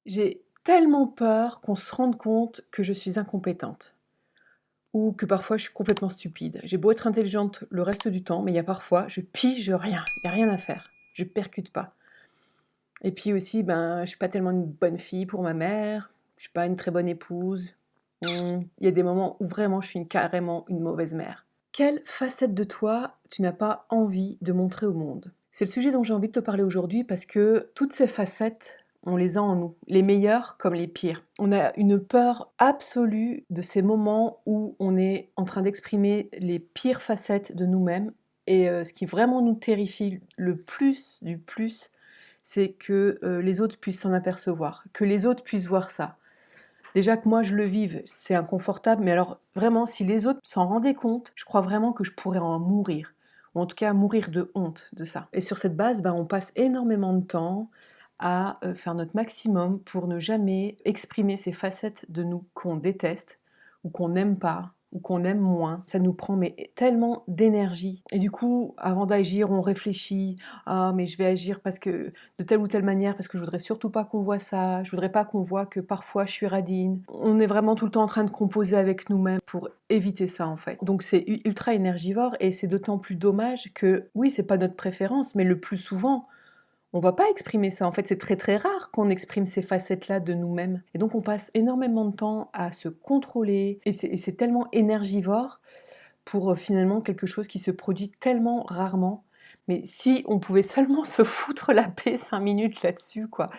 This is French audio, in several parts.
J'ai tellement peur qu'on se rende compte que je suis incompétente ou que parfois je suis complètement stupide. J'ai beau être intelligente le reste du temps, mais il y a parfois, je pige rien, il y a rien à faire, je percute pas. Et puis aussi, ben, je suis pas tellement une bonne fille pour ma mère, je suis pas une très bonne épouse. Il y a des moments où vraiment je suis carrément une mauvaise mère. Quelle facette de toi tu n'as pas envie de montrer au monde? C'est le sujet dont j'ai envie de te parler aujourd'hui parce que toutes ces facettes, on les a en nous, les meilleures comme les pires. On a une peur absolue de ces moments où on est en train d'exprimer les pires facettes de nous-mêmes et ce qui vraiment nous terrifie le plus du plus, c'est que, les autres puissent s'en apercevoir, que les autres puissent voir ça. Déjà que moi je le vive, c'est inconfortable, mais alors vraiment si les autres s'en rendaient compte, je crois vraiment que je pourrais en mourir, ou en tout cas mourir de honte de ça. Et sur cette base, ben, on passe énormément de temps à, faire notre maximum pour ne jamais exprimer ces facettes de nous qu'on déteste ou qu'on n'aime pas ou qu'on aime moins. Ça nous prend mais tellement d'énergie et du coup, avant d'agir, on réfléchit: «Ah mais je vais agir parce que de telle ou telle manière, parce que je voudrais surtout pas qu'on voit ça, je voudrais pas qu'on voit que parfois je suis radine». On est vraiment tout le temps en train de composer avec nous-mêmes pour éviter ça en fait. Donc c'est ultra énergivore et c'est d'autant plus dommage que, oui, c'est pas notre préférence, mais le plus souvent, on va pas exprimer ça. En fait, c'est très très rare qu'on exprime ces facettes-là de nous-mêmes. Et donc on passe énormément de temps à se contrôler et c'est tellement énergivore pour finalement quelque chose qui se produit tellement rarement. Mais si on pouvait seulement se foutre la paix 5 minutes là-dessus, quoi.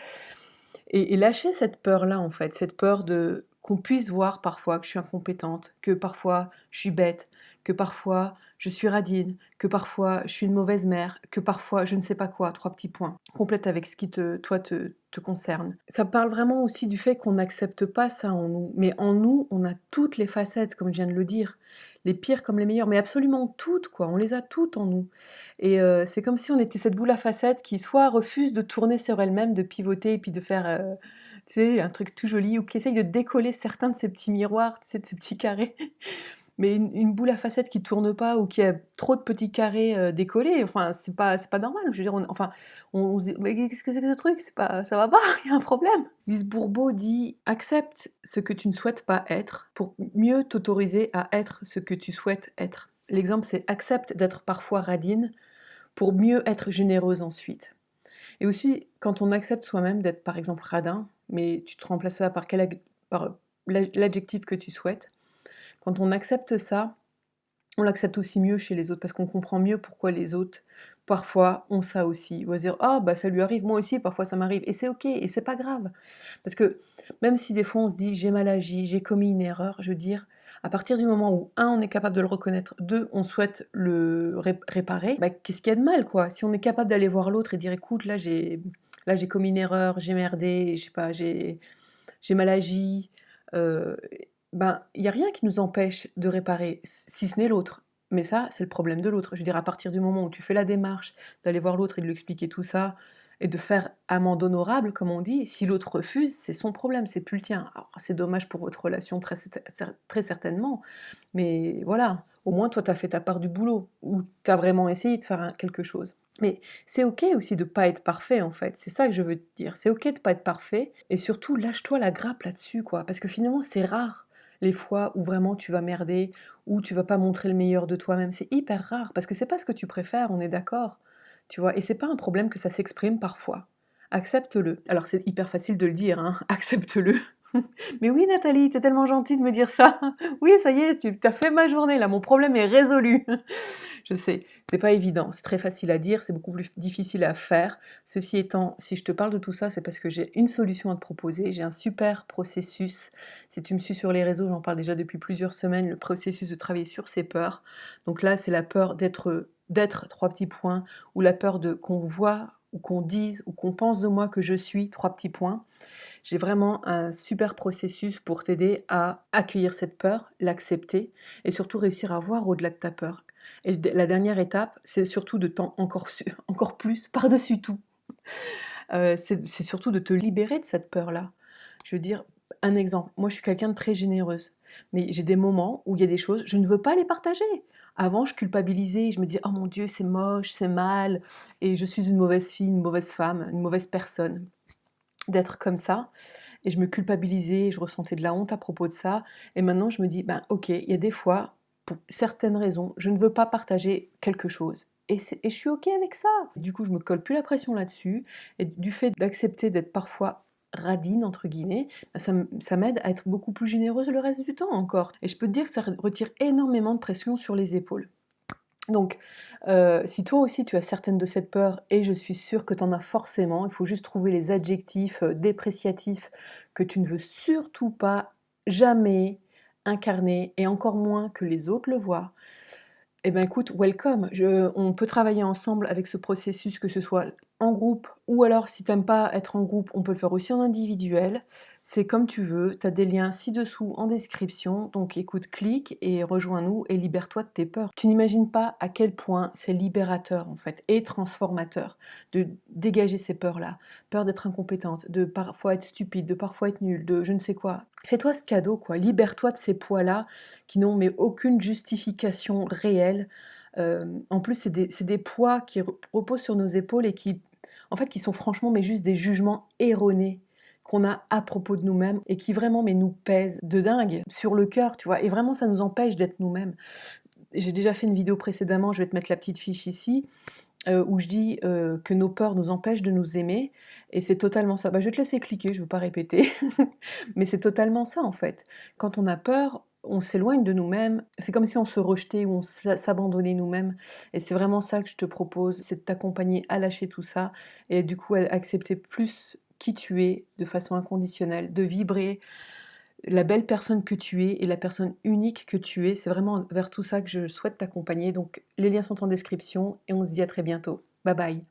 Et lâcher cette peur-là, en fait, cette peur de qu'on puisse voir parfois que je suis incompétente, que parfois je suis bête, que parfois je suis radine, que parfois je suis une mauvaise mère, que parfois je ne sais pas quoi, 3 petits points. Complète avec ce qui te concerne. Ça parle vraiment aussi du fait qu'on n'accepte pas ça en nous. Mais en nous, on a toutes les facettes, comme je viens de le dire. Les pires comme les meilleures, mais absolument toutes, quoi. On les a toutes en nous. Et c'est comme si on était cette boule à facettes qui soit refuse de tourner sur elle-même, de pivoter et puis de faire, tu sais, un truc tout joli ou qui essaye de décoller certains de ces petits miroirs, tu sais, de ces petits carrés. Mais une boule à facettes qui tourne pas ou qui a trop de petits carrés, décollés, enfin, c'est pas normal. Je veux dire, on se dit: «Mais qu'est-ce que c'est que ce truc? C'est pas ça va pas, il y a un problème». Lise Bourbeau dit: «Accepte ce que tu ne souhaites pas être pour mieux t'autoriser à être ce que tu souhaites être». L'exemple, c'est: accepte d'être parfois radine pour mieux être généreuse ensuite. Et aussi, quand on accepte soi-même d'être, par exemple, radin, mais tu te remplaces ça par par l'adjectif que tu souhaites. Quand on accepte ça, on l'accepte aussi mieux chez les autres parce qu'on comprend mieux pourquoi les autres, parfois, ont ça aussi. Ils vont se dire: «Ah bah, ça lui arrive, moi aussi parfois ça m'arrive» et c'est OK et c'est pas grave. Parce que même si des fois on se dit: «J'ai mal agi, j'ai commis une erreur», je veux dire, à partir du moment où un, on est capable de le reconnaître, 2, on souhaite le réparer, bah, qu'est-ce qu'il y a de mal, quoi? Si on est capable d'aller voir l'autre et dire: «Écoute, là j'ai commis une erreur, j'ai merdé, je sais pas, j'ai mal agi», heu, ben, il y a rien qui nous empêche de réparer, si ce n'est l'autre. Mais ça, c'est le problème de l'autre. Je veux dire, à partir du moment où tu fais la démarche d'aller voir l'autre et de lui expliquer tout ça et de faire amende honorable, comme on dit, si l'autre refuse, c'est son problème, c'est plus le tien. Alors, c'est dommage pour votre relation très certainement, mais voilà, au moins toi, tu as fait ta part du boulot ou tu as vraiment essayé de faire quelque chose. Mais c'est OK aussi de pas être parfait, en fait, c'est ça que je veux te dire. C'est OK de pas être parfait et surtout lâche-toi la grappe là-dessus, quoi, parce que finalement, c'est rare les fois où vraiment tu vas merder, où tu vas pas montrer le meilleur de toi-même. C'est hyper rare parce que c'est pas ce que tu préfères, on est d'accord, tu vois? Et c'est pas un problème que ça s'exprime parfois. Accepte-le. Alors c'est hyper facile de le dire, hein, accepte-le. Mais oui Nathalie, tu es tellement gentille de me dire ça. Oui, ça y est, tu as fait ma journée là, mon problème est résolu. Je sais, c'est pas évident, c'est très facile à dire, c'est beaucoup plus difficile à faire. Ceci étant, si je te parle de tout ça, c'est parce que j'ai une solution à te proposer, j'ai un super processus. Si tu me suis sur les réseaux, j'en parle déjà depuis plusieurs semaines, le processus de travailler sur ses peurs. Donc là, c'est la peur d'être 3 petits points, ou la peur de qu'on voit ou qu'on dise ou qu'on pense de moi que je suis 3 petits points. J'ai vraiment un super processus pour t'aider à accueillir cette peur, l'accepter et surtout réussir à voir au-delà de ta peur. Et la dernière étape, c'est surtout de t'en encore plus par-dessus tout. C'est surtout de te libérer de cette peur-là. Je veux dire, un exemple, moi je suis quelqu'un de très généreuse, mais j'ai des moments où il y a des choses, je ne veux pas les partager. Avant, je culpabilisais, je me disais: «Oh mon Dieu, c'est moche, c'est mal et je suis une mauvaise fille, une mauvaise femme, une mauvaise personne». d'être comme ça et je me culpabilisais, je ressentais de la honte à propos de ça et maintenant je me dis: «Ben, OK, il y a des fois, pour certaines raisons, je ne veux pas partager quelque chose et je suis OK avec ça». Du coup, je me colle plus la pression là-dessus et du fait d'accepter d'être parfois «radine» entre guillemets, bah, ça m'aide à être beaucoup plus généreuse le reste du temps encore et je peux te dire que ça retire énormément de pression sur les épaules. Donc, si toi aussi tu as certaines de cette peur et je suis sûre que tu en as forcément, il faut juste trouver les adjectifs, dépréciatifs que tu ne veux surtout pas, jamais incarner et encore moins que les autres le voient. Eh ben, écoute, welcome. On peut travailler ensemble avec ce processus, que ce soit en groupe ou alors si t'aimes pas être en groupe, on peut le faire aussi en individuel. C'est comme tu veux. Tu as des liens ci-dessous en description. Donc écoute, clique et rejoins-nous et libère-toi de tes peurs. Tu n'imagines pas à quel point c'est libérateur en fait et transformateur de dégager ces peurs-là. Peur d'être incompétente, de parfois être stupide, de parfois être nulle, de je ne sais quoi. Fais-toi ce cadeau, quoi. Libère-toi de ces poids-là qui n'ont mais aucune justification réelle. En plus, c'est des poids qui reposent sur nos épaules et qui, en fait, qui sont franchement mais juste des jugements erronés qu'on a à propos de nous-mêmes et qui vraiment mais nous pèsent de dingue sur le cœur, tu vois? Et vraiment ça nous empêche d'être nous-mêmes. J'ai déjà fait une vidéo précédemment, je vais te mettre la petite fiche ici, où je dis, que nos peurs nous empêchent de nous aimer et c'est totalement ça. Bah, je vais te laisser cliquer, je ne veux pas répéter, mais c'est totalement ça, en fait. Quand on a peur, on s'éloigne de nous-mêmes, c'est comme si on se rejetait ou on s'abandonnait nous-mêmes et c'est vraiment ça que je te propose, c'est de t'accompagner à lâcher tout ça et du coup à accepter plus qui tu es de façon inconditionnelle, de vibrer la belle personne que tu es et la personne unique que tu es. C'est vraiment vers tout ça que je souhaite t'accompagner. Donc les liens sont en description et on se dit à très bientôt. Bye bye.